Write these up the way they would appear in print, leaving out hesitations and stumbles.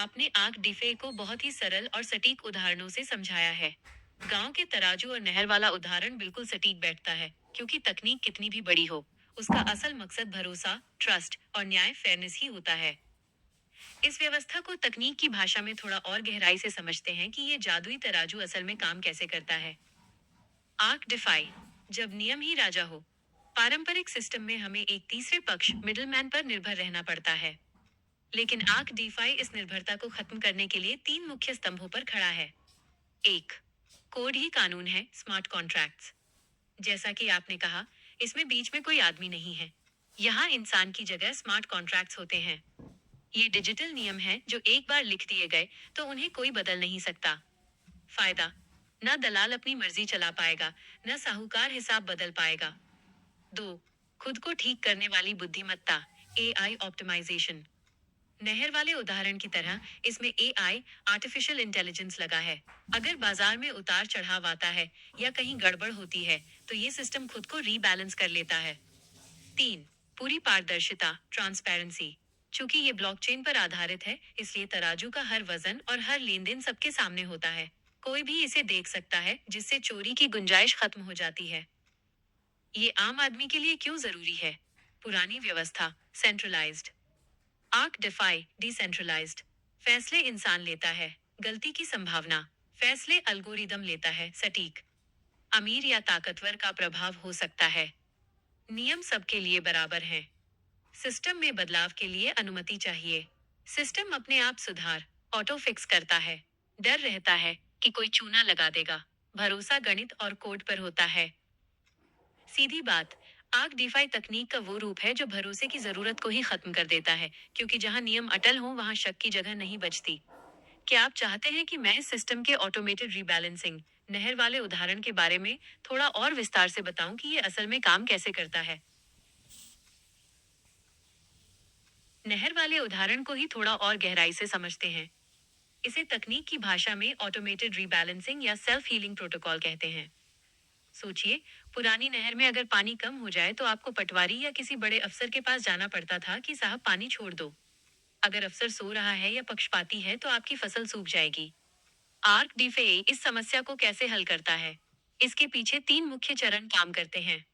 आपने आंक डिफे को बहुत ही सरल और सटीक उदाहरणों से समझाया है। गांव के तराजू और नहर वाला उदाहरण बिल्कुल सटीक बैठता है, क्योंकि तकनीक कितनी भी बड़ी हो, उसका असल मकसद भरोसा, ट्रस्ट और न्याय फेयरनेस ही होता है। इस व्यवस्था को तकनीक की भाषा में थोड़ा और गहराई से समझते हैं कि ये जादुई तराजू असल में काम कैसे करता है। आंक डिफाई, जब नियम ही राजा हो। पारंपरिक सिस्टम में हमें एक तीसरे पक्ष मिडलमैन पर निर्भर रहना पड़ता है। लेकिन आर्क डीफाई इस निर्भरता को खत्म करने के लिए तीन मुख्य स्तंभों पर खड़ा है। एक, कोड ही कानून है, स्मार्ट कॉन्ट्रैक्ट्स। जैसा कि आपने कहा, इसमें बीच में कोई आदमी नहीं है। यहाँ इंसान की जगह स्मार्ट कॉन्ट्रैक्ट्स होते हैं। ये डिजिटल नियम हैं जो एक बार लिख दिए गए तो उन्हें कोई बदल नहीं सकता। फायदा, न दलाल अपनी मर्जी चला पाएगा, न साहूकार हिसाब बदल पाएगा। दो, खुद को ठीक करने वाली बुद्धिमत्ता, एआई ऑप्टिमाइजेशन। नहर वाले उदाहरण की तरह इसमें एआई, आर्टिफिशियल इंटेलिजेंस लगा है। अगर बाजार में उतार चढ़ाव आता है या कहीं गड़बड़ होती है, तो ये सिस्टम खुद को रीबैलेंस कर लेता है। तीन, पूरी पारदर्शिता, ट्रांसपेरेंसी। चूंकि ये ब्लॉकचेन पर आधारित है, इसलिए तराजू का हर वजन और हर लेन देन सबके सामने होता है। कोई भी इसे देख सकता है, जिससे चोरी की गुंजाइश खत्म हो जाती है। ये आम आदमी के लिए क्यों जरूरी है? पुरानी व्यवस्था, सेंट्रलाइज्ड। Arc DeFi, decentralised. फैसले इंसान लेता है, गलती की संभावना। फैसले अल्गोरिदम लेता है, सटीक। अमीर या ताकतवर का प्रभाव हो सकता है। नियम सबके लिए बराबर हैं। सिस्टम में बदलाव के लिए अनुमति चाहिए। सिस्टम अपने आप सुधार, ऑटो फिक्स करता है। डर रहता है कि कोई चूना लगा देगा। भरोसा गणित और कोड पर होता है। सीधी बात, आग डिफाई तकनीक का वो रूप है जो भरोसे की जरूरत को ही खत्म कर देता है, क्योंकि जहां नियम अटल हो वहां शक की जगह नहीं बचती। क्या आप चाहते हैं कि मैं इस सिस्टम के ऑटोमेटेड रीबैलेंसिंग, नहर वाले उदाहरण के बारे में थोड़ा और विस्तार से बताऊं कि ये असल में काम कैसे करता है? नहर वाले उदाहरण को ही थोड़ा और गहराई से समझते हैं। इसे तकनीक की भाषा में ऑटोमेटेड रीबैलेंसिंग या सेल्फ हीलिंग प्रोटोकॉल कहते हैं। सोचिए, पुरानी नहर में अगर पानी कम हो जाए तो आपको पटवारी या किसी बड़े अफसर के पास जाना पड़ता था कि साहब पानी छोड़ दो। अगर अफसर सो रहा है या पक्षपाती है तो आपकी फसल सूख जाएगी। आर्क डीफे इस समस्या को कैसे हल करता है? इसके पीछे तीन मुख्य चरण काम करते हैं।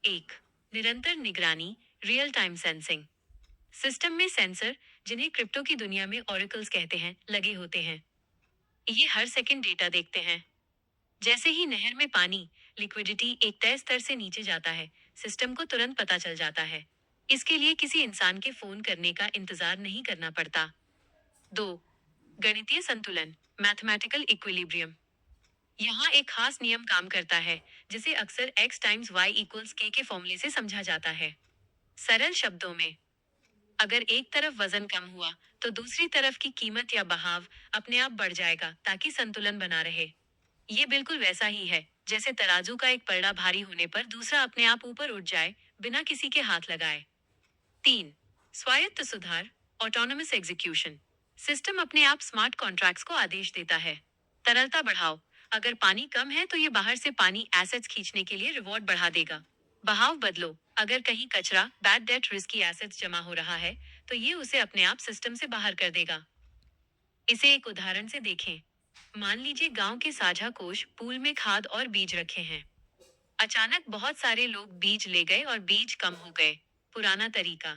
एक, निरंतर निगरानी, रियल टाइम सेंसिंग। सिस्टम में सेंसर, जिन्हें क्रिप्टो की दुनिया में ऑरिकल्स कहते हैं, लगे होते हैं। ये हर सेकंड डेटा देखते हैं। जैसे ही नहर में पानी, लिक्विडिटी एक तय स्तर से नीचे जाता है, सिस्टम को तुरंत पता चल जाता है। इसके लिए किसी इंसान के फोन करने का इंतजार नहीं करना पड़ता। दो, गणितीय संतुलन, मैथमेटिकल इक्विलिब्रियम। यहाँ एक खास नियम काम करता है, जिसे अक्सर x टाइम्स y इक्वल्स के फॉर्मूले से समझा जाता है। सरल शब्दों में, अगर एक तरफ वजन कम हुआ, तो दूसरी तरफ की कीमत या बहाव अपने आप बढ़ जाएगा ताकि संतुलन बना रहे। ये बिल्कुल वैसा ही है, जैसे तराजू का एक पलड़ा भारी होने पर दूसरा अपने आप ऊपर उठ जाए, बिना किसी के हाथ लगाए। तीन, स्वायत्त सुधार, ऑटोनोमस एग्जीक्यूशन। सिस्टम अपने आप स्मार्ट कॉन्ट्रैक्ट्स को आदेश देता है। तरलता बढ़ाओ, अगर पानी कम है तो ये बाहर से पानी एसेट्स खींचने के लिए रिवॉर्ड बढ़ा देगा। बहाव बदलो, अगर कहीं कचरा, बैड डेट, रिस्की एसेट्स जमा हो रहा है, तो ये उसे अपने आप सिस्टम से बाहर कर देगा। इसे एक उदाहरण से देखें। मान लीजिए गांव के साझा कोष पूल में खाद और बीज रखे हैं। अचानक बहुत सारे लोग बीज ले गए और बीज कम हो गए। पुराना तरीका,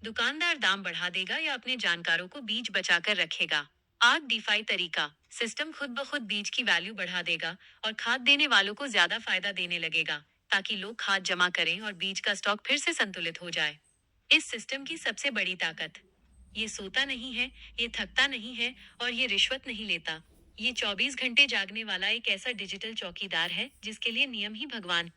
दुकानदार दाम बढ़ा देगा या अपने जानकारों को बीज बचाकर रखेगा। आग डिफाई तरीका, सिस्टम खुद ब खुद बीज की वैल्यू बढ़ा देगा और खाद देने वालों को ज्यादा फायदा देने लगेगा, ताकि लोग खाद जमा करें और बीज का स्टॉक फिर से संतुलित हो जाए। इस सिस्टम की सबसे बड़ी ताकत, ये सोता नहीं है, ये थकता नहीं है और ये रिश्वत नहीं लेता। ये 24 घंटे जागने वाला एक ऐसा डिजिटल चौकीदार है जिसके लिए नियम ही भगवान